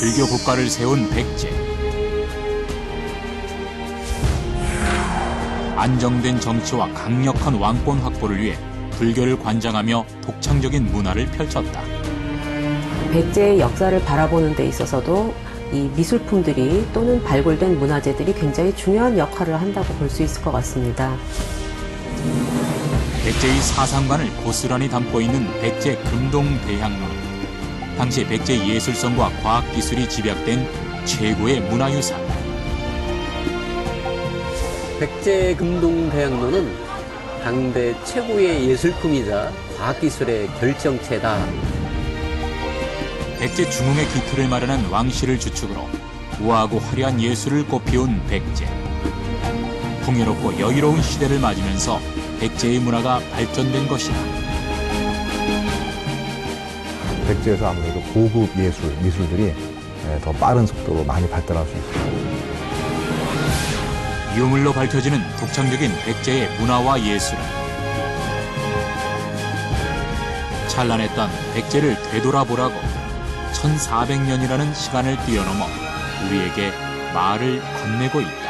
불교 국가를 세운 백제. 안정된 정치와 강력한 왕권 확보를 위해 불교를 관장하며 독창적인 문화를 펼쳤다. 백제의 역사를 바라보는 데 있어서도 이 미술품들이 또는 발굴된 문화재들이 굉장히 중요한 역할을 한다고 볼 수 있을 것 같습니다. 백제의 사상관을 고스란히 담고 있는 백제 금동대향로는 당시 백제 예술성과 과학기술이 집약된 최고의 문화유산. 백제 금동대향로는 당대 최고의 예술품이자 과학기술의 결정체다. 백제 중흥의 기틀을 마련한 왕실을 주축으로 우아하고 화려한 예술을 꽃피운 백제. 풍요롭고 여유로운 시대를 맞으면서 백제의 문화가 발전된 것이다. 백제에서 아무래도 고급 예술, 미술들이 더 빠른 속도로 많이 발달할 수 있습니다. 유물로 밝혀지는 독창적인 백제의 문화와 예술은 찬란했던 백제를 되돌아보라고 1400년이라는 시간을 뛰어넘어 우리에게 말을 건네고 있다.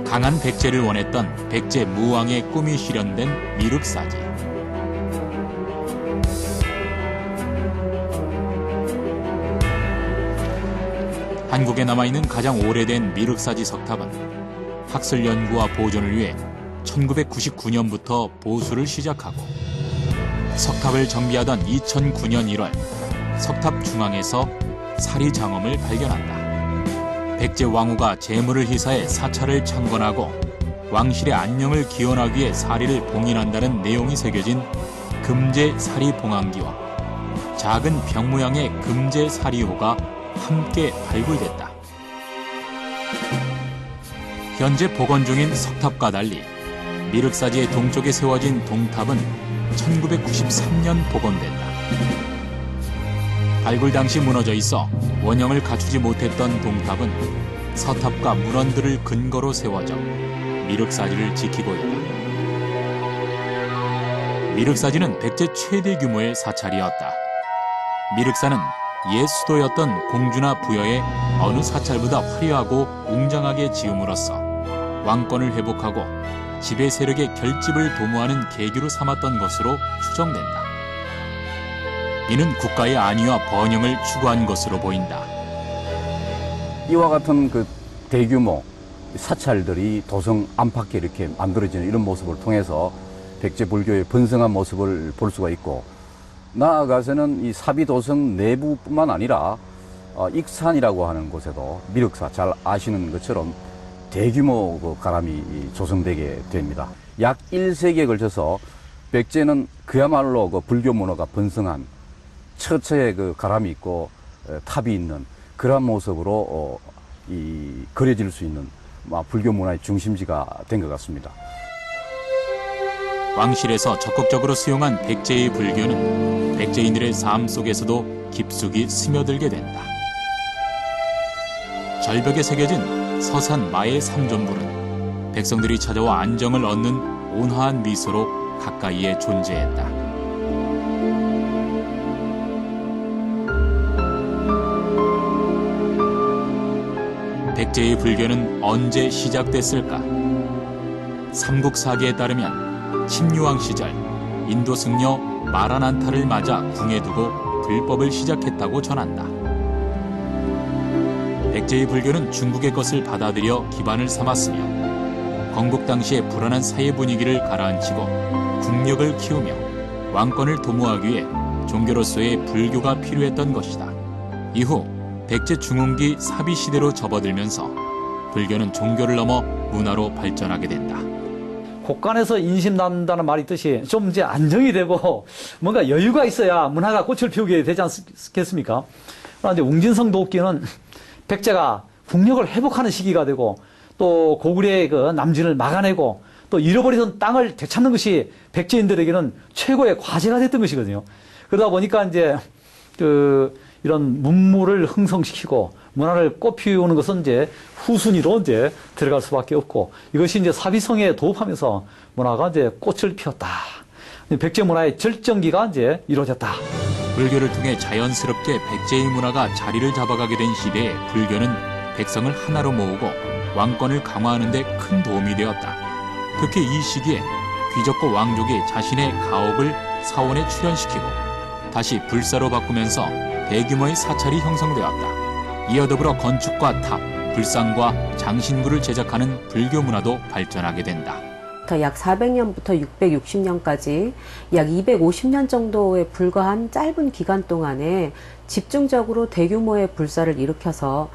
강한 백제를 원했던 백제 무왕의 꿈이 실현된 미륵사지. 한국에 남아있는 가장 오래된 미륵사지 석탑은 학술 연구와 보존을 위해 1999년부터 보수를 시작하고 석탑을 정비하던 2009년 1월 석탑 중앙에서 사리 장엄을 발견한다. 백제 왕후가 재물을 희사해 사찰을 창건하고 왕실의 안녕을 기원하기 위해 사리를 봉인한다는 내용이 새겨진 금제 사리 봉안기와 작은 병 모양의 금제 사리호가 함께 발굴됐다. 현재 복원 중인 석탑과 달리 미륵사지의 동쪽에 세워진 동탑은 1993년 복원된다. 발굴 당시 무너져 있어 원형을 갖추지 못했던 동탑은 서탑과 문헌들을 근거로 세워져 미륵사지를 지키고 있다. 미륵사지는 백제 최대 규모의 사찰이었다. 미륵사는 옛 수도였던 공주나 부여의 어느 사찰보다 화려하고 웅장하게 지음으로써 왕권을 회복하고 지배 세력의 결집을 도모하는 계기로 삼았던 것으로 추정된다. 이는 국가의 안위와 번영을 추구한 것으로 보인다. 이와 같은 그 대규모 사찰들이 도성 안팎에 이렇게 만들어지는 이런 모습을 통해서 백제 불교의 번성한 모습을 볼 수가 있고, 나아가서는 이 사비도성 내부뿐만 아니라 익산이라고 하는 곳에도 미륵사, 잘 아시는 것처럼 대규모 그 가람이 조성되게 됩니다. 약 1세기에 걸쳐서 백제는 그야말로 그 불교 문화가 번성한 처처에 그 가람이 있고 탑이 있는 그런 모습으로 그려질 수 있는 불교 문화의 중심지가 된 것 같습니다. 왕실에서 적극적으로 수용한 백제의 불교는 백제인들의 삶 속에서도 깊숙이 스며들게 된다. 절벽에 새겨진 서산 마의 삼존불은 백성들이 찾아와 안정을 얻는 온화한 미소로 가까이에 존재했다. 백제의 불교는 언제 시작됐을까? 삼국사기에 따르면 신유왕 시절 인도 승려 마라난타를 맞아 궁에 두고 불법을 시작했다고 전한다. 백제의 불교는 중국의 것을 받아들여 기반을 삼았으며 건국 당시의 불안한 사회 분위기를 가라앉히고 국력을 키우며 왕권을 도모하기 위해 종교로서의 불교가 필요했던 것이다. 이후 백제 중흥기 사비 시대로 접어들면서 불교는 종교를 넘어 문화로 발전하게 된다. 곳간에서 인심난다는 말이 있듯이 좀 이제 안정이 되고 뭔가 여유가 있어야 문화가 꽃을 피우게 되지 않겠습니까? 그런데 웅진성 도읍기는 백제가 국력을 회복하는 시기가 되고 또 고구려의 그 남진을 막아내고 또 잃어버리던 땅을 되찾는 것이 백제인들에게는 최고의 과제가 됐던 것이거든요. 그러다 보니까 이제 이런 문물을 흥성시키고 문화를 꽃피우는 것은 이제 후순위로 이제 들어갈 수밖에 없고, 이것이 이제 사비성에 도읍하면서 문화가 이제 꽃을 피웠다. 백제 문화의 절정기가 이제 이루어졌다. 불교를 통해 자연스럽게 백제의 문화가 자리를 잡아가게 된 시대에 불교는 백성을 하나로 모으고 왕권을 강화하는 데 큰 도움이 되었다. 특히 이 시기에 귀족과 왕족이 자신의 가업을 사원에 출연시키고 다시 불사로 바꾸면서 대규모의 사찰이 형성되었다. 이어 더불어 건축과 탑, 불상과 장신구를 제작하는 불교 문화도 발전하게 된다. 약 400년부터 660년까지 약 250년 정도에 불과한 짧은 기간 동안에 집중적으로 대규모의 불사를 일으켜서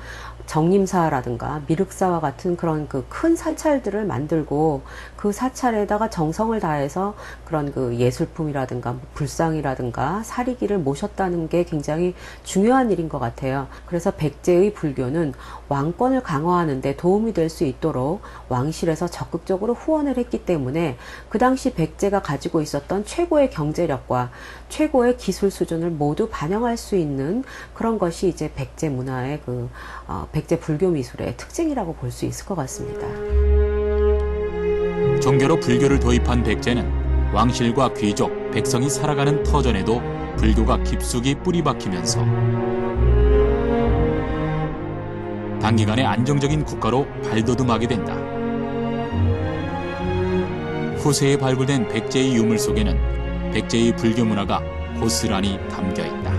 정림사라든가 미륵사와 같은 그런 그 큰 사찰들을 만들고 그 사찰에다가 정성을 다해서 그런 그 예술품이라든가 불상이라든가 사리기를 모셨다는 게 굉장히 중요한 일인 것 같아요. 그래서 백제의 불교는 왕권을 강화하는 데 도움이 될 수 있도록 왕실에서 적극적으로 후원을 했기 때문에 그 당시 백제가 가지고 있었던 최고의 경제력과 최고의 기술 수준을 모두 반영할 수 있는 그런 것이 이제 백제 문화의 백제 불교 미술의 특징이라고 볼 수 있을 것 같습니다. 종교로 불교를 도입한 백제는 왕실과 귀족, 백성이 살아가는 터전에도 불교가 깊숙이 뿌리 박히면서 단기간에 안정적인 국가로 발돋움하게 된다. 후세에 발굴된 백제의 유물 속에는 백제의 불교 문화가 고스란히 담겨 있다.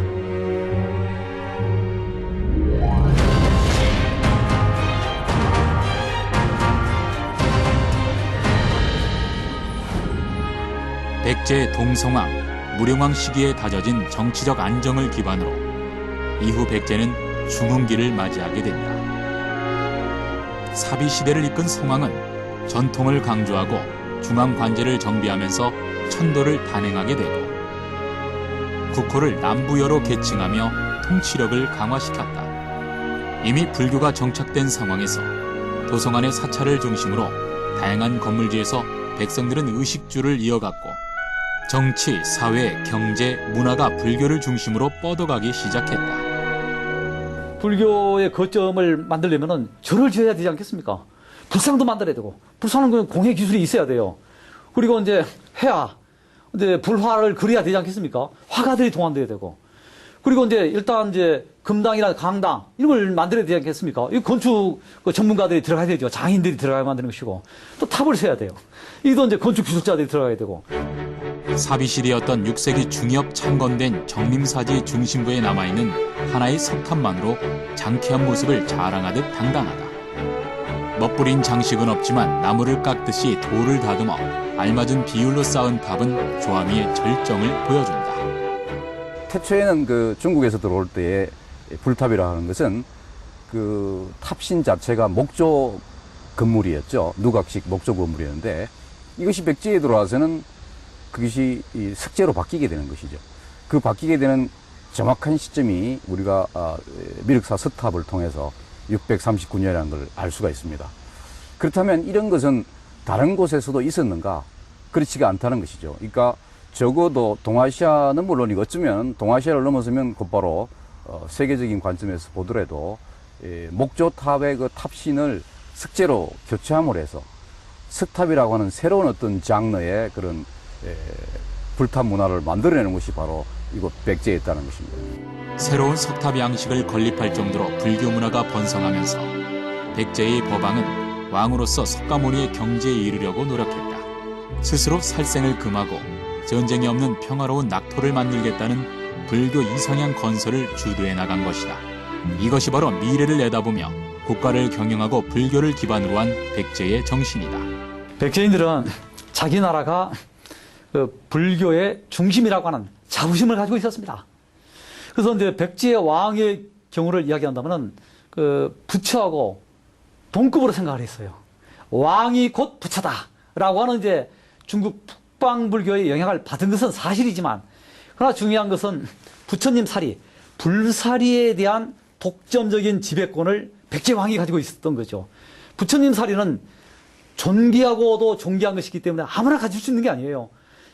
백제 동성왕, 무령왕 시기에 다져진 정치적 안정을 기반으로 이후 백제는 중흥기를 맞이하게 된다. 사비 시대를 이끈 성왕은 전통을 강조하고 중앙 관제를 정비하면서 천도를 단행하게 되고 국호를 남부여로 계층하며 통치력을 강화시켰다. 이미 불교가 정착된 상황에서 도성안의 사찰을 중심으로 다양한 건물지에서 백성들은 의식주를 이어갔고 정치, 사회, 경제, 문화가 불교를 중심으로 뻗어가기 시작했다. 불교의 거점을 만들려면은 절을 지어야 되지 않겠습니까? 불상도 만들어야 되고, 불상은 공예 기술이 있어야 돼요. 그리고 이제 해야, 이제 불화를 그려야 되지 않겠습니까? 화가들이 동원돼야 되고, 그리고 이제 일단 이제 금당이나 강당 이런 걸 만들어야 되지 않겠습니까? 이 건축 전문가들이 들어가야 되죠. 장인들이 들어가야 만드는 것이고, 또 탑을 세야 돼요. 이도 이제 건축 기술자들이 들어가야 되고. 사비시대였던 6세기 중엽 창건된 정림사지 중심부에 남아있는 하나의 석탑만으로 장쾌한 모습을 자랑하듯 당당하다. 멋부린 장식은 없지만 나무를 깎듯이 돌을 다듬어 알맞은 비율로 쌓은 탑은 조화미의 절정을 보여준다. 태초에는 그 중국에서 들어올 때의 불탑이라 하는 것은 그 탑신 자체가 목조 건물이었죠. 누각식 목조 건물이었는데 이것이 백제에 들어와서는 그것이 석재로 바뀌게 되는 것이죠. 그 바뀌게 되는 정확한 시점이 우리가 미륵사 석탑을 통해서 639년이라는 걸 알 수가 있습니다. 그렇다면 이런 것은 다른 곳에서도 있었는가? 그렇지가 않다는 것이죠. 그러니까 적어도 동아시아는 물론이고 어쩌면 동아시아를 넘어서면 곧바로 세계적인 관점에서 보더라도 목조탑의 그 탑신을 석재로 교체함으로 해서 석탑이라고 하는 새로운 어떤 장르의 그런 불탑 문화를 만들어내는 것이 바로 이곳 백제에 있다는 것입니다. 새로운 석탑 양식을 건립할 정도로 불교 문화가 번성하면서 백제의 법왕은 왕으로서 석가모니의 경지에 이르려고 노력했다. 스스로 살생을 금하고 전쟁이 없는 평화로운 낙토를 만들겠다는 불교 이상향 건설을 주도해 나간 것이다. 이것이 바로 미래를 내다보며 국가를 경영하고 불교를 기반으로 한 백제의 정신이다. 백제인들은 자기 나라가 그 불교의 중심이라고 하는 자부심을 가지고 있었습니다. 그래서 이제 백제 왕의 경우를 이야기한다면은 그 부처하고 동급으로 생각을 했어요. 왕이 곧 부처다라고 하는 이제 중국 북방불교의 영향을 받은 것은 사실이지만, 그러나 중요한 것은 부처님 사리, 불사리에 대한 독점적인 지배권을 백제 왕이 가지고 있었던 거죠. 부처님 사리는 존귀하고도 존귀한 것이기 때문에 아무나 가질 수 있는 게 아니에요.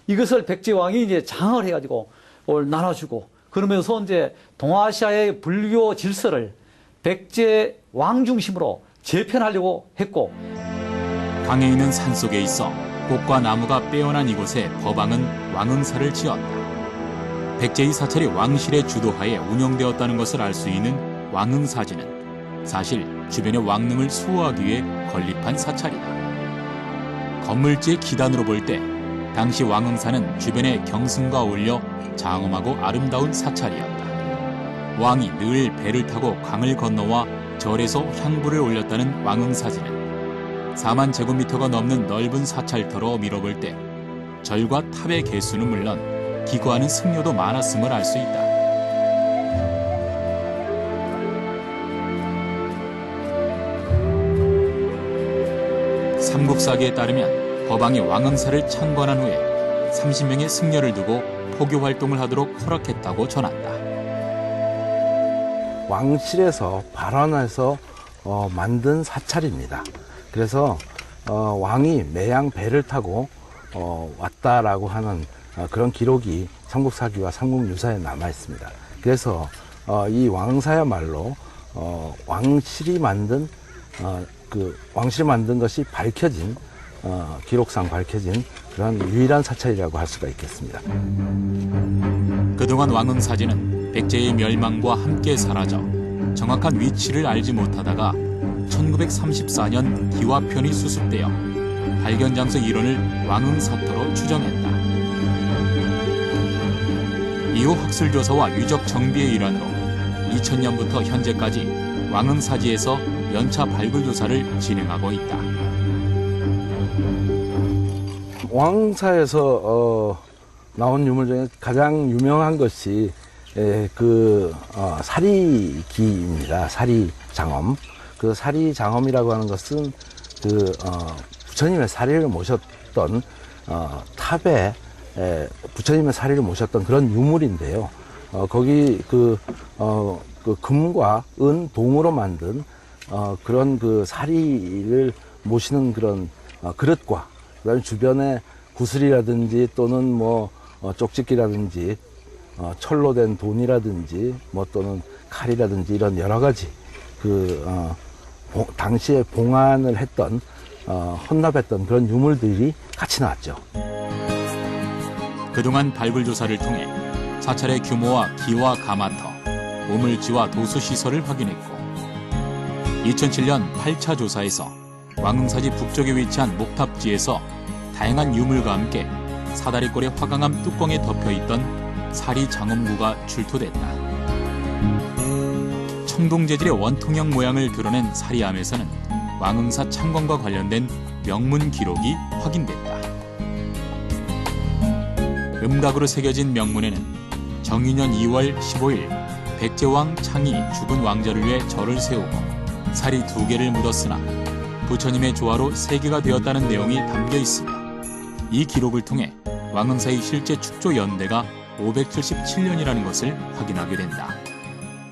이것을 백제 왕이 이제 장을 해가지고 나눠주고, 그러면서 이제 동아시아의 불교 질서를 백제 왕 중심으로 재편하려고 했고, 강에 있는 산속에 있어 꽃과 나무가 빼어난 이곳에 법왕은 왕응사를 지었다. 백제의 사찰이 왕실의 주도하에 운영되었다는 것을 알 수 있는 왕응사지는 사실 주변의 왕릉을 수호하기 위해 건립한 사찰이다. 건물지의 기단으로 볼 때 당시 왕응사는 주변의 경승과 어울려 장엄하고 아름다운 사찰이었다. 왕이 늘 배를 타고 강을 건너와 절에서 향부를 올렸다는 왕응사지는 4만 제곱미터가 넘는 넓은 사찰터로 밀어볼 때 절과 탑의 개수는 물론 기거하는 승려도 많았음을 알 수 있다. 삼국사기에 따르면 법왕이 왕응사를 창건한 후에 30명의 승려를 두고 포교 활동을 하도록 허락했다고 전한다. 왕실에서 발원해서 만든 사찰입니다. 그래서 왕이 매양 배를 타고 왔다라고 하는 그런 기록이 삼국사기와 삼국유사에 남아 있습니다. 그래서 이 왕사야말로 왕실이 만든 왕실이 만든 것이 밝혀진 기록상 밝혀진 그런 유일한 사찰이라고 할 수가 있겠습니다. 그동안 왕응사지는 백제의 멸망과 함께 사라져 정확한 위치를 알지 못하다가 1934년 기와편이 수습되어 발견 장소 일원을 왕응사터로 추정했다. 이후 학술조사와 유적 정비의 일환으로 2000년부터 현재까지 왕응사지에서 연차 발굴 조사를 진행하고 있다. 왕사에서 나온 유물 중에 가장 유명한 것이 사리기입니다. 사리장엄. 그 사리장엄이라고 하는 것은 부처님의 사리를 모셨던 탑에 부처님의 사리를 모셨던 그런 유물인데요. 거기 금과 은, 동으로 만든 그런 그 사리를 모시는 그런 그릇과 그다음에 주변에 구슬이라든지 또는 뭐 쪽집기라든지 철로 된 돈이라든지 뭐 또는 칼이라든지 이런 여러 가지 당시에 봉안을 했던 헌납했던 그런 유물들이 같이 나왔죠. 그동안 발굴 조사를 통해 사찰의 규모와 기와 가마터, 우물지와 도수시설을 확인했고 2007년 8차 조사에서 왕응사지 북쪽에 위치한 목탑지에서 다양한 유물과 함께 사다리꼴의 화강암 뚜껑에 덮여있던 사리장엄구가 출토됐다. 청동재질의 원통형 모양을 드러낸 사리암에서는 왕응사 창건과 관련된 명문 기록이 확인됐다. 음각으로 새겨진 명문에는 정유년 2월 15일 백제왕 창이 죽은 왕자를 위해 절을 세우고 사리 2개를 묻었으나 부처님의 조화로 3개가 되었다는 내용이 담겨 있으며 이 기록을 통해 왕응사의 실제 축조 연대가 577년이라는 것을 확인하게 된다.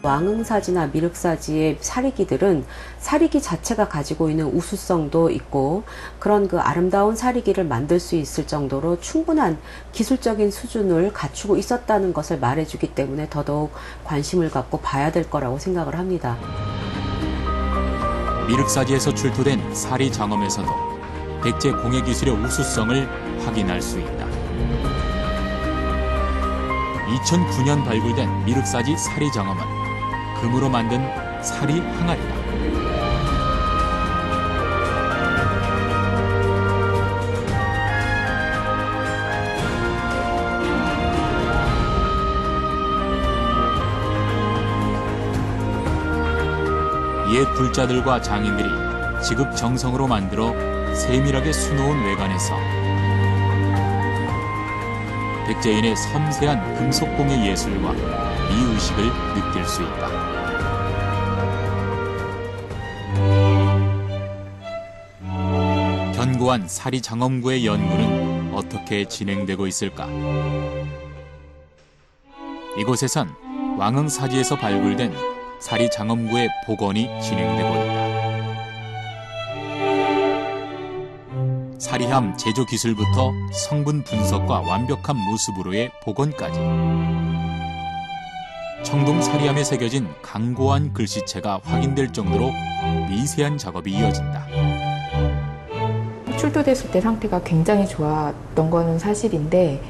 왕응사지나 미륵사지의 사리기들은 사리기 자체가 가지고 있는 우수성도 있고 그런 그 아름다운 사리기를 만들 수 있을 정도로 충분한 기술적인 수준을 갖추고 있었다는 것을 말해주기 때문에 더더욱 관심을 갖고 봐야 될 거라고 생각을 합니다. 미륵사지에서 출토된 사리장엄에서도 백제 공예기술의 우수성을 확인할 수 있다. 2009년 발굴된 미륵사지 사리장엄은 금으로 만든 사리 항아리다. 옛 불자들과 장인들이 지극정성으로 만들어 세밀하게 수놓은 외관에서 백제인의 섬세한 금속공예 예술과 미의식을 느낄 수 있다. 견고한 사리장엄구의 연구는 어떻게 진행되고 있을까? 이곳에선 왕응사지에서 발굴된 사리장엄구의 복원이 진행되고 있다. 사리함 제조 기술부터 성분 분석과 완벽한 모습으로의 복원까지 청동 사리암에 새겨진 강고한 글씨체가 확인될 정도로 미세한 작업이 이어진다. 출토됐을 때 상태가 굉장히 좋았던 거는 사실인데,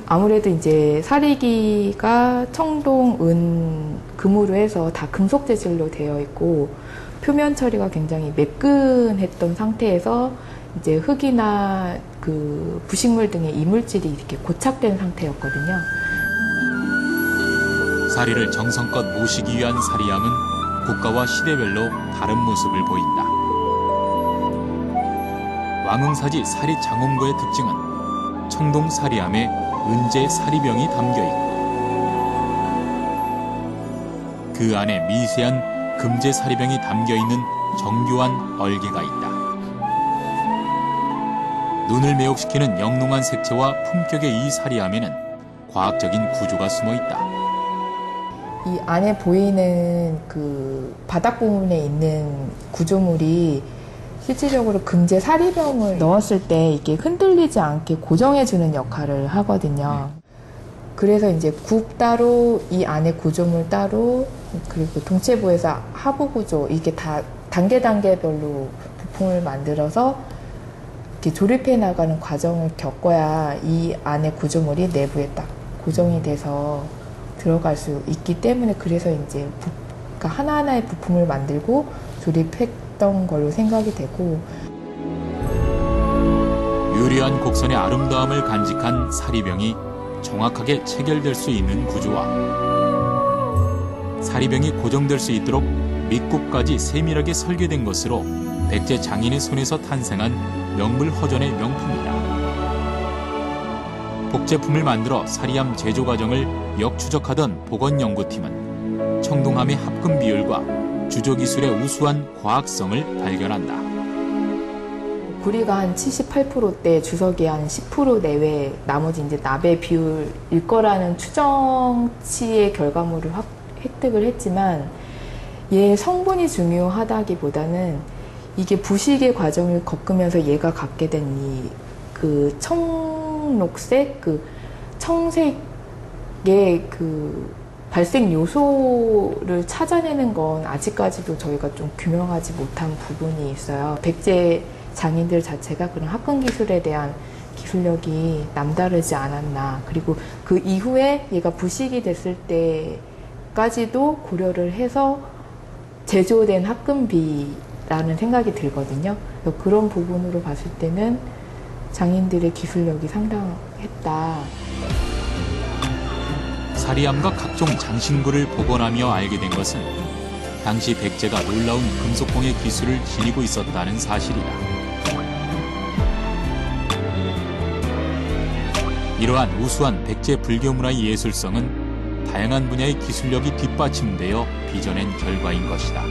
아무래도 이제 사리기가 청동, 은, 금으로 해서 다 금속 재질로 되어 있고, 표면 처리가 굉장히 매끈했던 상태에서 이제 흙이나 부식물 등의 이물질이 이렇게 고착된 상태였거든요. 사리를 정성껏 모시기 위한 사리암은 국가와 시대별로 다른 모습을 보인다. 왕흥사지 사리 장엄고의 특징은 청동 사리암에 은재 사리병이 담겨 있고 그 안에 미세한 금재 사리병이 담겨 있는 정교한 얼개가 있다. 눈을 매혹시키는 영롱한 색채와 품격의 이 사리암에는 과학적인 구조가 숨어 있다. 이 안에 보이는 바닥 부분에 있는 구조물이 실질적으로 금재 사리병을 넣었을 때 이게 흔들리지 않게 고정해주는 역할을 하거든요. 그래서 이제 국 따로, 이 안에 구조물 따로, 그리고 동체부에서 하부 구조, 이게 다 단계별로 부품을 만들어서 이렇게 조립해 나가는 과정을 겪어야 이 안에 구조물이 내부에 딱 고정이 돼서 들어갈 수 있기 때문에, 그래서 이제 하나하나의 부품을 만들고 조립했던 걸로 생각이 되고, 유려한 곡선의 아름다움을 간직한 사리병이 정확하게 체결될 수 있는 구조와 사리병이 고정될 수 있도록 밑굽까지 세밀하게 설계된 것으로 백제 장인의 손에서 탄생한 명불허전의 명품이다. 복제품을 만들어 사리암 제조 과정을 역추적하던 보건연구팀은 청동함의 합금 비율과 주조기술의 우수한 과학성을 발견한다. 구리가 한 78%대, 주석이 한 10% 내외, 나머지 이제 납의 비율일 거라는 추정치의 결과물을 획득을 했지만, 얘 성분이 중요하다기보다는 이게 부식의 과정을 겪으면서 얘가 갖게 된 청록색, 청색의 발생 요소를 찾아내는 건 아직까지도 저희가 좀 규명하지 못한 부분이 있어요. 백제 장인들 자체가 그런 합금 기술에 대한 기술력이 남다르지 않았나. 그리고 그 이후에 얘가 부식이 됐을 때까지도 고려를 해서 제조된 합금비라는 생각이 들거든요. 그런 부분으로 봤을 때는 장인들의 기술력이 상당했다. 사리암과 각종 장신구를 복원하며 알게 된 것은 당시 백제가 놀라운 금속공예 기술을 지니고 있었다는 사실이다. 이러한 우수한 백제 불교 문화의 예술성은 다양한 분야의 기술력이 뒷받침되어 빚어낸 결과인 것이다.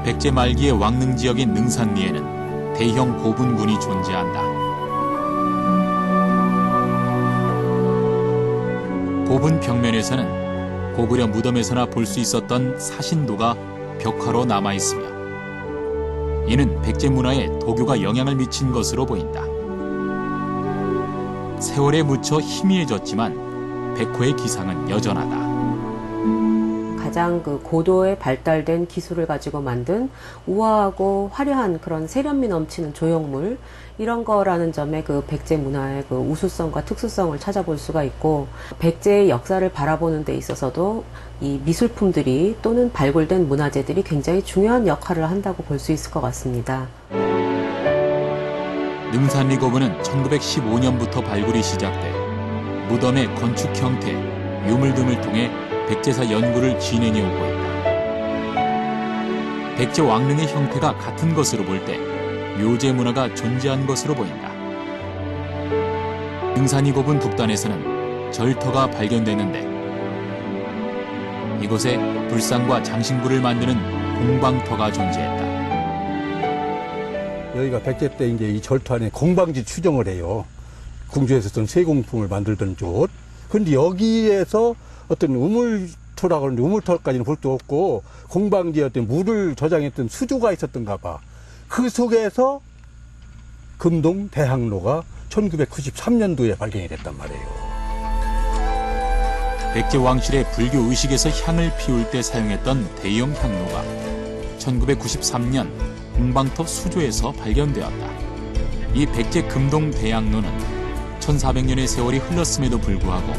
백제 말기의 왕릉 지역인 능산리에는 대형 고분군이 존재한다. 고분 벽면에서는 고구려 무덤에서나 볼 수 있었던 사신도가 벽화로 남아있으며 이는 백제 문화에 도교가 영향을 미친 것으로 보인다. 세월에 묻혀 희미해졌지만 백호의 기상은 여전하다. 가장 고도에 발달된 기술을 가지고 만든 우아하고 화려한 그런 세련미 넘치는 조형물, 이런 거라는 점에 백제 문화의 우수성과 특수성을 찾아볼 수가 있고, 백제의 역사를 바라보는 데 있어서도 이 미술품들이 또는 발굴된 문화재들이 굉장히 중요한 역할을 한다고 볼 수 있을 것 같습니다. 능산리 고분은 1915년부터 발굴이 시작돼 무덤의 건축 형태, 유물 등을 통해 백제사 연구를 진행해 오고 있다. 백제 왕릉의 형태가 같은 것으로 볼 때 묘제 문화가 존재한 것으로 보인다. 능산리 고분 북단에서는 절터가 발견됐는데 이곳에 불상과 장신구를 만드는 공방터가 존재했다. 여기가 백제 때 이제 이 절터 안에 공방지 추정을 해요. 궁중에서 어떤 세공품을 만들던 곳. 근데 여기에서 어떤 우물 우물토라고 하는데 우물토까지는 볼 수 없고 공방지였던 물을 저장했던 수조가 있었던가 봐. 그 속에서 금동 대학로가 1993년도에 발견이 됐단 말이에요. 백제 왕실의 불교 의식에서 향을 피울 때 사용했던 대형 향로가 1993년 공방터 수조에서 발견되었다. 이 백제 금동 대향로는 1400년의 세월이 흘렀음에도 불구하고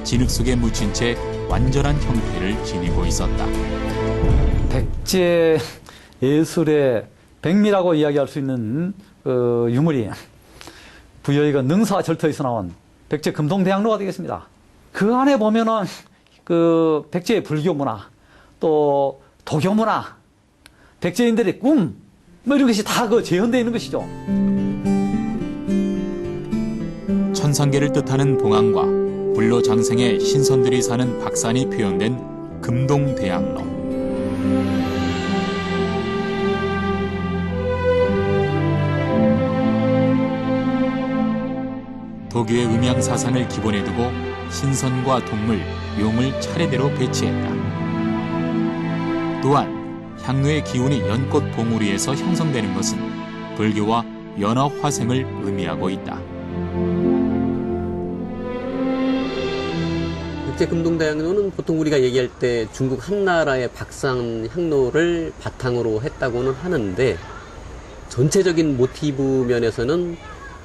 진흙 속에 묻힌 채 완전한 형태를 지니고 있었다. 백제 예술의 백미라고 이야기할 수 있는 유물이 부여의가 능사와 절터에서 나온 백제 금동 대향로가 되겠습니다. 그 안에 보면은 그 백제의 불교 문화, 또 도교 문화, 백제인들의 꿈, 뭐 이런 것이 다 그 재현되어 있는 것이죠. 천상계를 뜻하는 봉황과 불로장생의 신선들이 사는 박산이 표현된 금동대향로. 도교의 음양 사상을 기본에 두고 신선과 동물, 용을 차례대로 배치했다. 또한 향로의 기운이 연꽃 봉우리에서 형성되는 것은 불교와 연화 화생을 의미하고 있다. 백제 금동대향로는 보통 우리가 얘기할 때 중국 한나라의 박산 향로를 바탕으로 했다고는 하는데, 전체적인 모티브 면에서는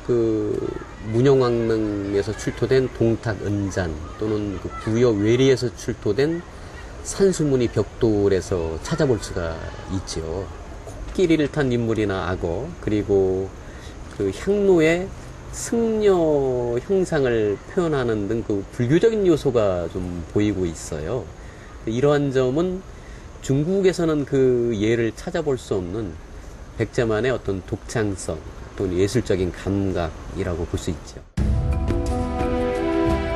그 문영왕릉에서 출토된 동탁은잔 또는 그 부여 외리에서 출토된 산수무늬 벽돌에서 찾아볼 수가 있죠. 코끼리를 탄 인물이나 악어, 그리고 그 향로의 승려 형상을 표현하는 등 그 불교적인 요소가 좀 보이고 있어요. 이러한 점은 중국에서는 그 예를 찾아볼 수 없는 백제만의 어떤 독창성 또는 예술적인 감각이라고 볼 수 있죠.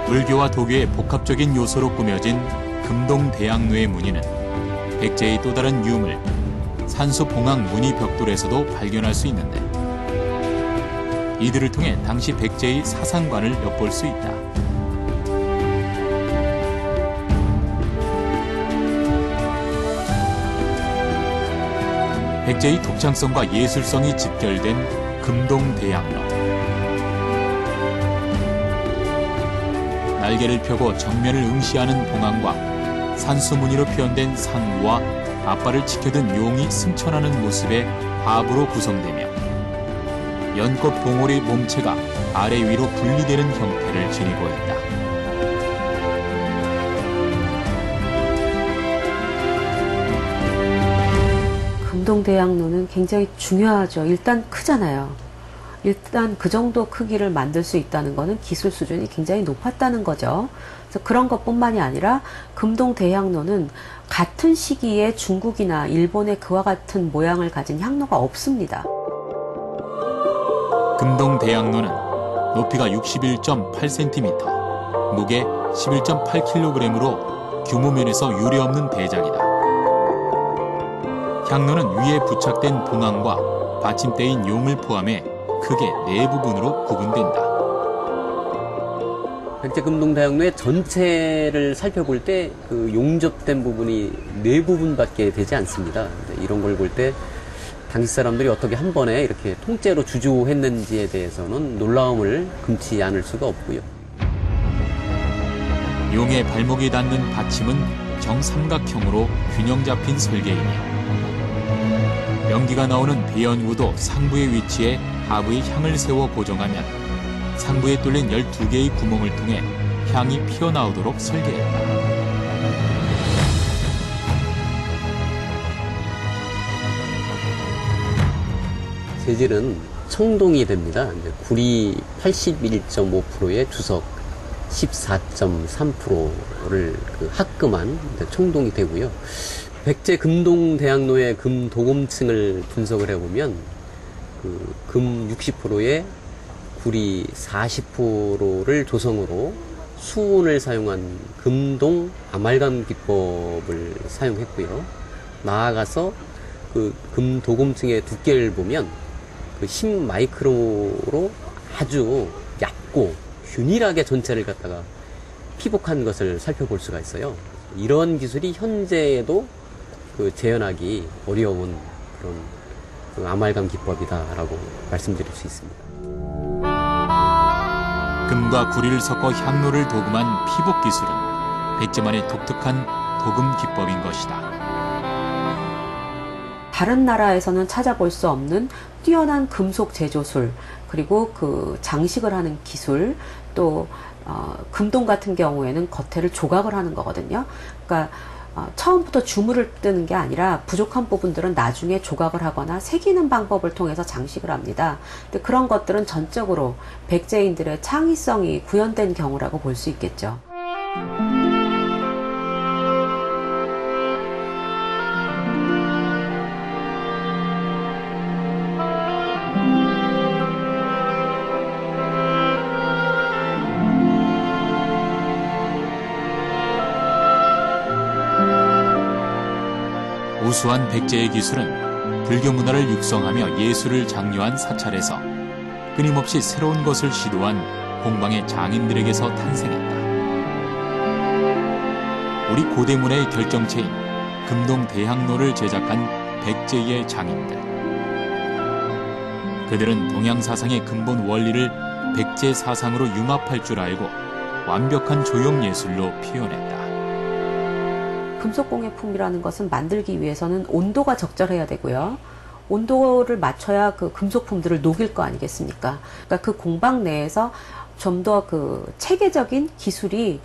불교와 도교의 복합적인 요소로 꾸며진 금동대향로의 무늬는 백제의 또 다른 유물 산수봉황 무늬 벽돌에서도 발견할 수 있는데, 이들을 통해 당시 백제의 사상관을 엿볼 수 있다. 백제의 독창성과 예술성이 집결된 금동대향로. 날개를 펴고 정면을 응시하는 봉황과 산수무늬로 표현된 상우와 앞발을 지켜든 용이 승천하는 모습의 화부로 구성되며, 연꽃 봉오리 몸체가 아래 위로 분리되는 형태를 지니고 있다. 금동대향로는 굉장히 중요하죠. 일단 크잖아요. 일단 그 정도 크기를 만들 수 있다는 것은 기술 수준이 굉장히 높았다는 거죠. 그래서 그런 것뿐만이 아니라 금동대향로는 같은 시기에 중국이나 일본에 그와 같은 모양을 가진 향로가 없습니다. 금동대향로는 높이가 61.8cm, 무게 11.8kg으로 규모면에서 유례없는 대작이다. 향로는 위에 부착된 봉황과 받침대인 용을 포함해 크게 네 부분으로 구분된다. 백제 금동대향로의 전체를 살펴볼 때 그 용접된 부분이 네 부분밖에 되지 않습니다. 이런 걸 볼 때 당시 사람들이 어떻게 한 번에 이렇게 통째로 주조했는지에 대해서는 놀라움을 금치 않을 수가 없고요. 용의 발목이 닿는 받침은 정삼각형으로 균형 잡힌 설계이며, 연기가 나오는 배연구도 상부에 위치해 하부에 향을 세워 고정하면 상부에 뚫린 12개의 구멍을 통해 향이 피어나오도록 설계했다. 재질은 청동이 됩니다. 구리 81.5%에 주석 14.3%를 그 합금한 청동이 되고요. 백제 금동대향로의 금도금층을 분석을 해보면 그 금 60%에 구리 40%를 조성으로 수온을 사용한 금동 아말감 기법을 사용했고요. 나아가서 그 금도금층의 두께를 보면 그 10마이크로로 아주 얇고 균일하게 전체를 갖다가 피복한 것을 살펴볼 수가 있어요. 이런 기술이 현재에도 그 재현하기 어려운 그런 그 아말감 기법이다라고 말씀드릴 수 있습니다. 금과 구리를 섞어 향로를 도금한 피복 기술은 백제만의 독특한 도금 기법인 것이다. 다른 나라에서는 찾아볼 수 없는 뛰어난 금속 제조술, 그리고 그 장식을 하는 기술, 또 금동 같은 경우에는 겉에를 조각을 하는 거거든요. 그러니까 처음부터 주물을 뜨는 게 아니라 부족한 부분들은 나중에 조각을 하거나 새기는 방법을 통해서 장식을 합니다. 근데 그런 것들은 전적으로 백제인들의 창의성이 구현된 경우라고 볼 수 있겠죠. 우수한 백제의 기술은 불교 문화를 육성하며 예술을 장려한 사찰에서 끊임없이 새로운 것을 시도한 공방의 장인들에게서 탄생했다. 우리 고대 문화의 결정체인 금동 대향로를 제작한 백제의 장인들. 그들은 동양 사상의 근본 원리를 백제 사상으로 융합할 줄 알고 완벽한 조형 예술로 표현했다. 금속공예품이라는 것은 만들기 위해서는 온도가 적절해야 되고요. 온도를 맞춰야 그 금속품들을 녹일 거 아니겠습니까? 그러니까 그 공방 내에서 좀 더 그 체계적인 기술이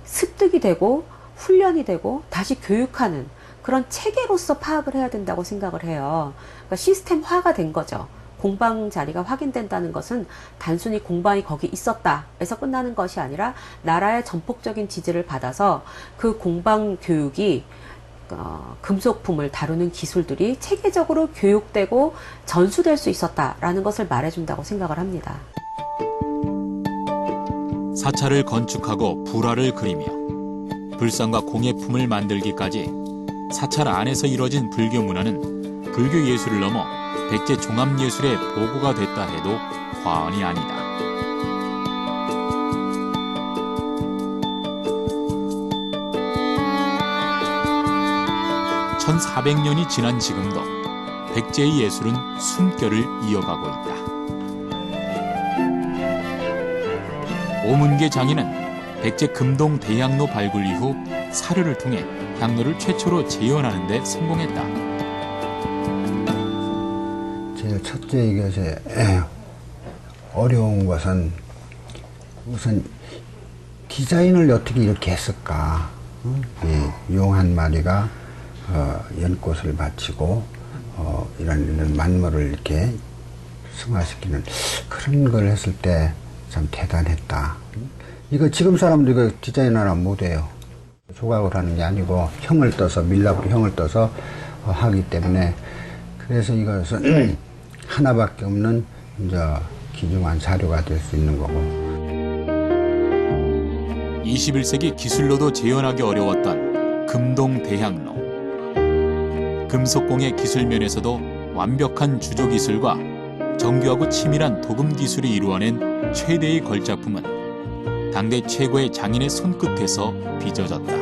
습득이 되고 훈련이 되고 다시 교육하는 그런 체계로서 파악을 해야 된다고 생각을 해요. 그러니까 시스템화가 된 거죠. 공방 자리가 확인된다는 것은 단순히 공방이 거기 있었다 해서 끝나는 것이 아니라 나라의 전폭적인 지지를 받아서 그 공방 교육이 금속품을 다루는 기술들이 체계적으로 교육되고 전수될 수 있었다라는 것을 말해준다고 생각을 합니다. 사찰을 건축하고 불화를 그리며 불상과 공예품을 만들기까지 사찰 안에서 이뤄진 불교 문화는 불교 예술을 넘어 백제 종합예술의 보고가 됐다 해도 과언이 아니다. (1400년이) 지난 지금도 백제의 예술은 숨결을 이어가고 있다. 오문계 장인은 백제 금동 대향로 발굴 이후 사료를 통해 향로를 최초로 재현하는 데 성공했다. 제일 첫째 이것에 어려운 것은 우선 디자인을 어떻게 이렇게 했을까. 이 용 한 마리가 연꽃을 바치고 이런 만물을 이렇게 승화시키는 그런 걸 했을 때 참 대단했다. 이거 지금 사람들 이거 디자인 하나 못해요. 조각을 하는 게 아니고 형을 떠서 밀랍 형을 떠서 하기 때문에 그래서 이것은 하나밖에 없는 이제 귀중한 자료가 될 수 있는 거고. 21세기 기술로도 재현하기 어려웠던 금동 대향로. 금속공예 기술면에서도 완벽한 주조 기술과 정교하고 치밀한 도금 기술이 이루어낸 최대의 걸작품은 당대 최고의 장인의 손끝에서 빚어졌다.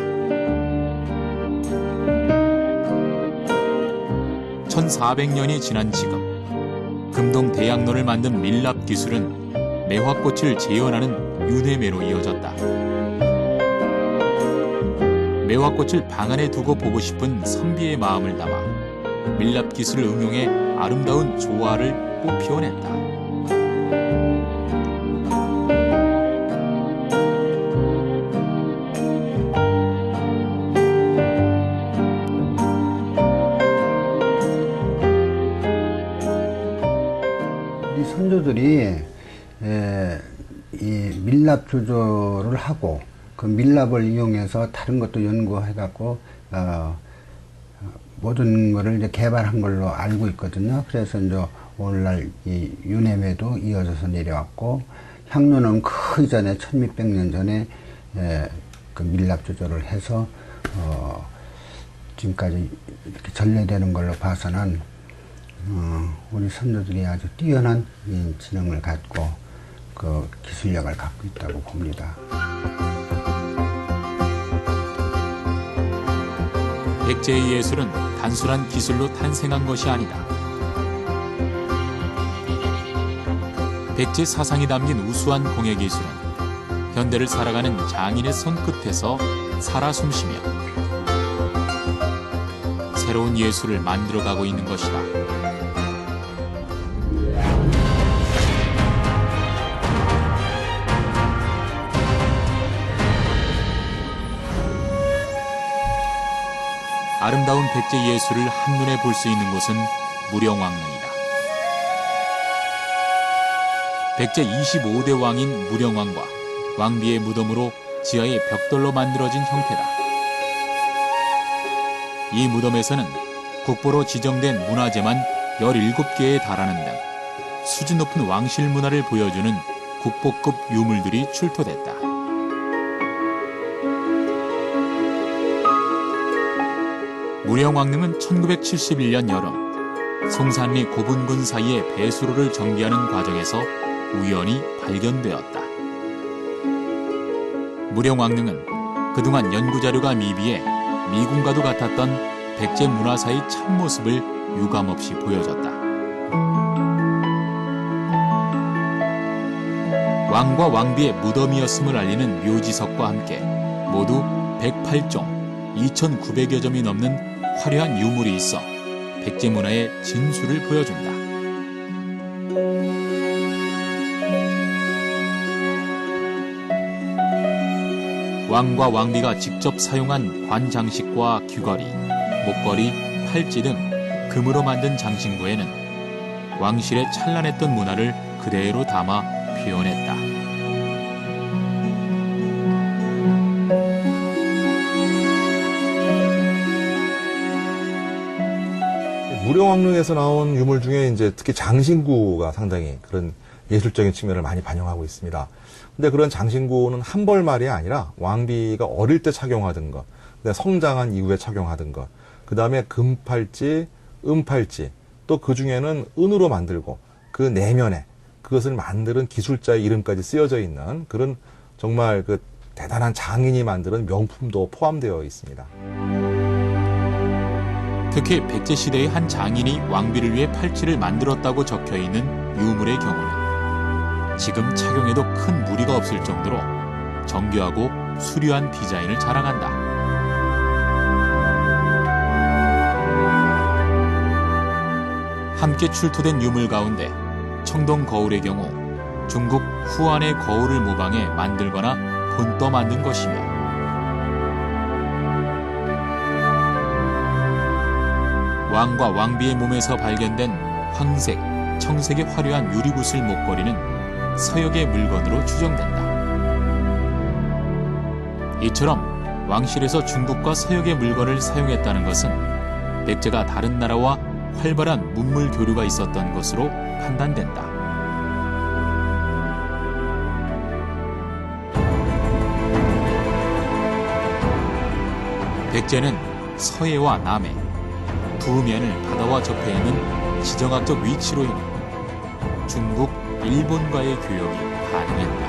1400년이 지난 지금 금동 대향로를 만든 밀랍 기술은 매화꽃을 재현하는 윤회매로 이어졌다. 매화꽃을 방 안에 두고 보고 싶은 선비의 마음을 담아 밀랍 기술을 응용해 아름다운 조화를 꽃피워냈다. 우리 선조들이 이 밀랍 조조를 하고 그 밀랍을 이용해서 다른 것도 연구해갖고 모든 거를 이제 개발한 걸로 알고 있거든요. 그래서 이제 오늘날 이 윤회매도 이어져서 내려왔고 향로는 그 이전에 천몇백 년 전에 그 밀랍 조조를 해서 지금까지 이렇게 전래되는 걸로 봐서는 우리 선조들이 아주 뛰어난 지능을 갖고 그 기술력을 갖고 있다고 봅니다. 백제의 예술은 단순한 기술로 탄생한 것이 아니다. 백제 사상이 담긴 우수한 공예 기술은 현대를 살아가는 장인의 손끝에서 살아 숨쉬며 새로운 예술을 만들어가고 있는 것이다. 아름다운 백제 예술을 한눈에 볼 수 있는 곳은 무령왕릉이다. 백제 25대 왕인 무령왕과 왕비의 무덤으로 지하의 벽돌로 만들어진 형태다. 이 무덤에서는 국보로 지정된 문화재만 17개에 달하는 등 수준 높은 왕실 문화를 보여주는 국보급 유물들이 출토됐다. 무령왕릉은 1971년 여름 송산리 고분군 사이의 배수로를 정비하는 과정에서 우연히 발견되었다. 무령왕릉은 그동안 연구자료가 미비해 미궁과도 같았던 백제 문화사의 참모습을 유감없이 보여줬다. 왕과 왕비의 무덤이었음을 알리는 묘지석과 함께 모두 108종 2,900여 점이 넘는 화려한 유물이 있어 백제 문화의 진수를 보여준다. 왕과 왕비가 직접 사용한 관 장식과 귀걸이, 목걸이, 팔찌 등 금으로 만든 장신구에는 왕실의 찬란했던 문화를 그대로 담아 표현했다. 무령왕릉에서 나온 유물 중에 이제 특히 장신구가 상당히 그런 예술적인 측면을 많이 반영하고 있습니다. 근데 그런 장신구는 한 벌말이 아니라 왕비가 어릴 때 착용하던 것, 성장한 이후에 착용하던 것, 그 다음에 금팔찌, 은팔찌, 또 그 중에는 은으로 만들고 그 내면에 그것을 만드는 기술자의 이름까지 쓰여져 있는 그런 정말 그 대단한 장인이 만드는 명품도 포함되어 있습니다. 특히 백제 시대의 한 장인이 왕비를 위해 팔찌를 만들었다고 적혀 있는 유물의 경우는 지금 착용해도 큰 무리가 없을 정도로 정교하고 수려한 디자인을 자랑한다. 함께 출토된 유물 가운데 청동 거울의 경우 중국 후안의 거울을 모방해 만들거나 본떠 만든 것이며 왕과 왕비의 몸에서 발견된 황색, 청색의 화려한 유리구슬 목걸이는 서역의 물건으로 추정된다. 이처럼 왕실에서 중국과 서역의 물건을 사용했다는 것은 백제가 다른 나라와 활발한 문물 교류가 있었던 것으로 판단된다. 백제는 서해와 남해 두 면을 바다와 접해 있는 지정학적 위치로 인해 중국, 일본과의 교역이 가능했다.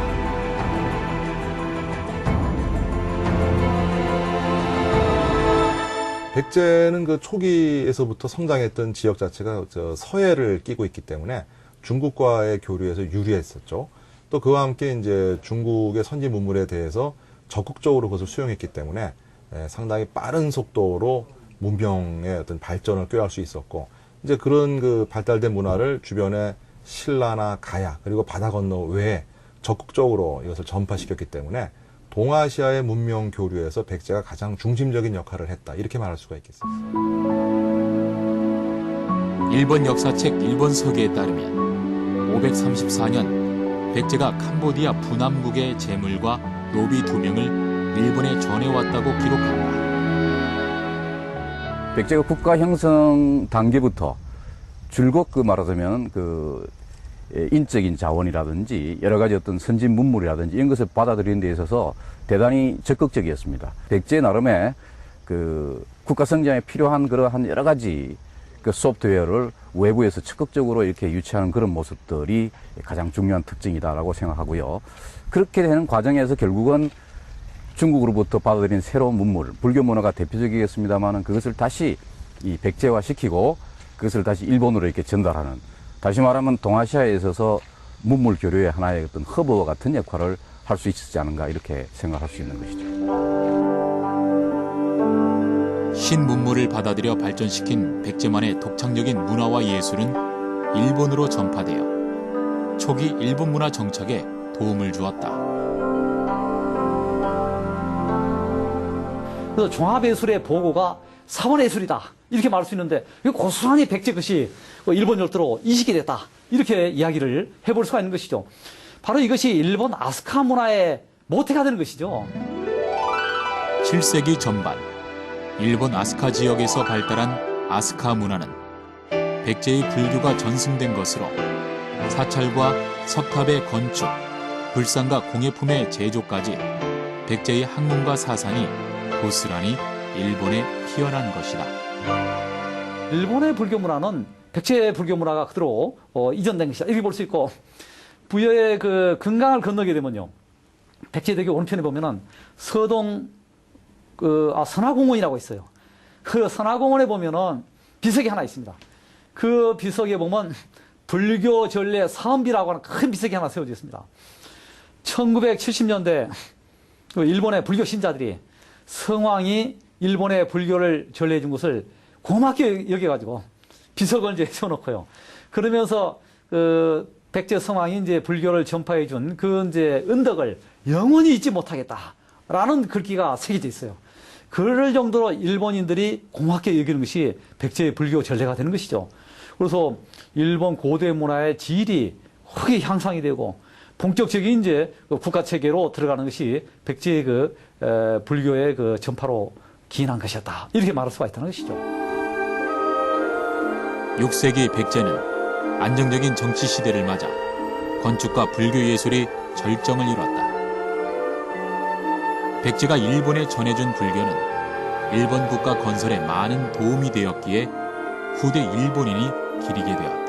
백제는 그 초기에서부터 성장했던 지역 자체가 서해를 끼고 있기 때문에 중국과의 교류에서 유리했었죠. 또 그와 함께 이제 중국의 선진 문물에 대해서 적극적으로 그것을 수용했기 때문에 상당히 빠른 속도로 문명의 어떤 발전을 꾀할 수 있었고, 이제 그런 그 발달된 문화를 주변에 신라나 가야 그리고 바다 건너 외에 적극적으로 이것을 전파시켰기 때문에 동아시아의 문명 교류에서 백제가 가장 중심적인 역할을 했다, 이렇게 말할 수가 있겠습니다. 일본 역사책 일본서기에 따르면 534년 백제가 캄보디아 부남국의 제물과 노비 2명을 일본에 전해왔다고 기록한다. 백제가 국가 형성 단계부터 줄곧 말하자면 인적인 자원이라든지 여러 가지 어떤 선진 문물이라든지 이런 것을 받아들이는 데 있어서 대단히 적극적이었습니다. 백제 나름의 국가 성장에 필요한 그러한 여러 가지 소프트웨어를 외부에서 적극적으로 이렇게 유치하는 그런 모습들이 가장 중요한 특징이다라고 생각하고요. 그렇게 되는 과정에서 결국은 중국으로부터 받아들인 새로운 문물, 불교 문화가 대표적이겠습니다만은 그것을 다시 이 백제화시키고 그것을 다시 일본으로 이렇게 전달하는, 다시 말하면 동아시아에 있어서 문물 교류의 하나의 어떤 허브와 같은 역할을 할 수 있었지 않은가 이렇게 생각할 수 있는 것이죠. 신문물을 받아들여 발전시킨 백제만의 독창적인 문화와 예술은 일본으로 전파되어 초기 일본 문화 정착에 도움을 주었다. 그래서 종합예술의 보고가 사원예술이다 이렇게 말할 수 있는데, 고스란히 백제 것이 일본 열도로 이식이 됐다 이렇게 이야기를 해볼 수가 있는 것이죠. 바로 이것이 일본 아스카 문화의 모태가 되는 것이죠. 7세기 전반 일본 아스카 지역에서 발달한 아스카 문화는 백제의 불교가 전승된 것으로 사찰과 석탑의 건축, 불상과 공예품의 제조까지 백제의 학문과 사상이 고스란히 일본에 피어난 것이다. 일본의 불교 문화는 백제 불교 문화가 그대로 이전된 것이다 이렇게 볼 수 있고, 부여의 그 금강을 건너게 되면요, 백제대교 오른편에 보면은 서동 선화공원이라고 있어요. 그 선화공원에 보면은 비석이 하나 있습니다. 그 비석에 보면 불교 전례 사음비라고 하는 큰 비석이 하나 세워져 있습니다. 1970년대 일본의 불교 신자들이 성왕이 일본의 불교를 전례해 준 것을 고맙게 여겨가지고 비석을 이제 세워놓고요. 그러면서 백제 성왕이 이제 불교를 전파해 준 그 이제 은덕을 영원히 잊지 못하겠다라는 글귀가 새겨져 있어요. 그럴 정도로 일본인들이 고맙게 여기는 것이 백제의 불교 전례가 되는 것이죠. 그래서 일본 고대 문화의 질이 크게 향상이 되고 본격적인 이제 국가 체계로 들어가는 것이 백제의 불교의 전파로 기인한 것이었다 이렇게 말할 수가 있다는 것이죠. 6세기 백제는 안정적인 정치 시대를 맞아 건축과 불교 예술이 절정을 이뤘다. 백제가 일본에 전해준 불교는 일본 국가 건설에 많은 도움이 되었기에 후대 일본인이 기리게 되었다.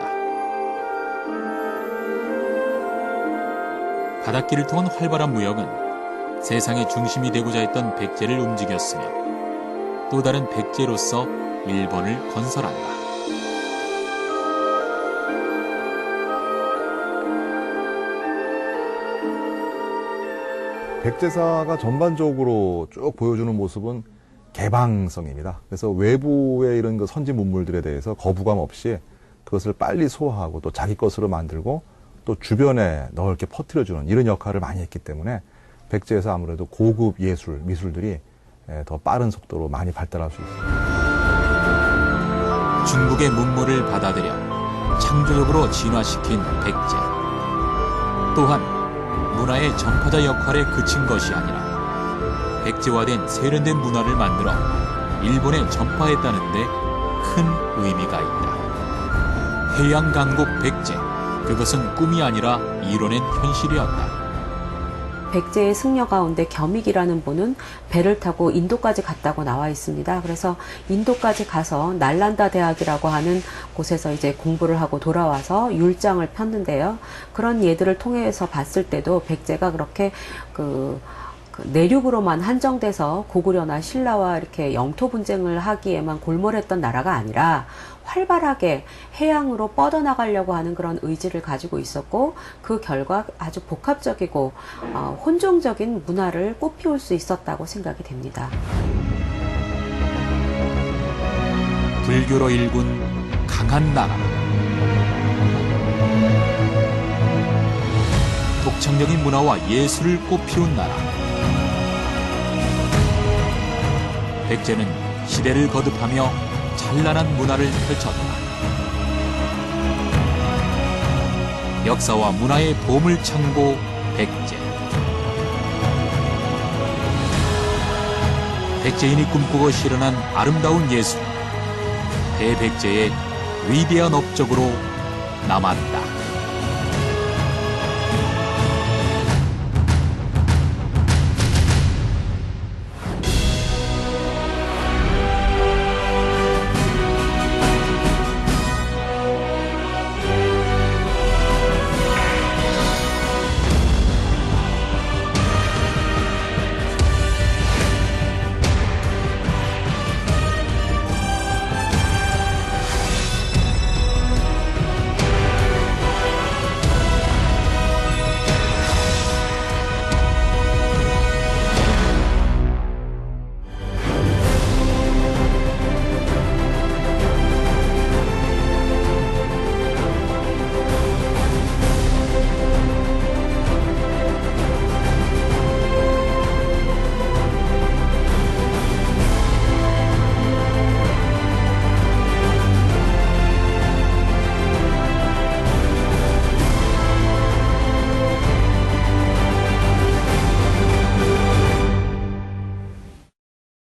바닷길을 통한 활발한 무역은 세상의 중심이 되고자 했던 백제를 움직였으며 또 다른 백제로서 일본을 건설한다. 백제사가 전반적으로 쭉 보여주는 모습은 개방성입니다. 그래서 외부의 이런 그 선진 문물들에 대해서 거부감 없이 그것을 빨리 소화하고 또 자기 것으로 만들고 또 주변에 넓게 퍼뜨려주는 이런 역할을 많이 했기 때문에 백제에서 아무래도 고급 예술, 미술들이 더 빠른 속도로 많이 발달할 수 있습니다. 중국의 문물을 받아들여 창조적으로 진화시킨 백제. 또한 문화의 전파자 역할에 그친 것이 아니라 백제화된 세련된 문화를 만들어 일본에 전파했다는 데 큰 의미가 있다. 해양 강국 백제, 그것은 꿈이 아니라 이뤄낸 현실이었다. 백제의 승려 가운데 겸익이라는 분은 배를 타고 인도까지 갔다고 나와 있습니다. 그래서 인도까지 가서 날란다 대학이라고 하는 곳에서 이제 공부를 하고 돌아와서 율장을 폈는데요. 그런 예들을 통해서 봤을 때도 백제가 그렇게 내륙으로만 한정돼서 고구려나 신라와 이렇게 영토 분쟁을 하기에만 골몰했던 나라가 아니라 활발하게 해양으로 뻗어나가려고 하는 그런 의지를 가지고 있었고, 그 결과 아주 복합적이고 혼종적인 문화를 꽃피울 수 있었다고 생각이 됩니다. 불교로 일군 강한 나라. 독창적인 문화와 예술을 꽃피운 나라. 백제는 시대를 거듭하며 찬란한 문화를 펼쳤다. 역사와 문화의 보물창고 백제. 백제인이 꿈꾸고 실현한 아름다운 예술. 대백제의 위대한 업적으로 남았다.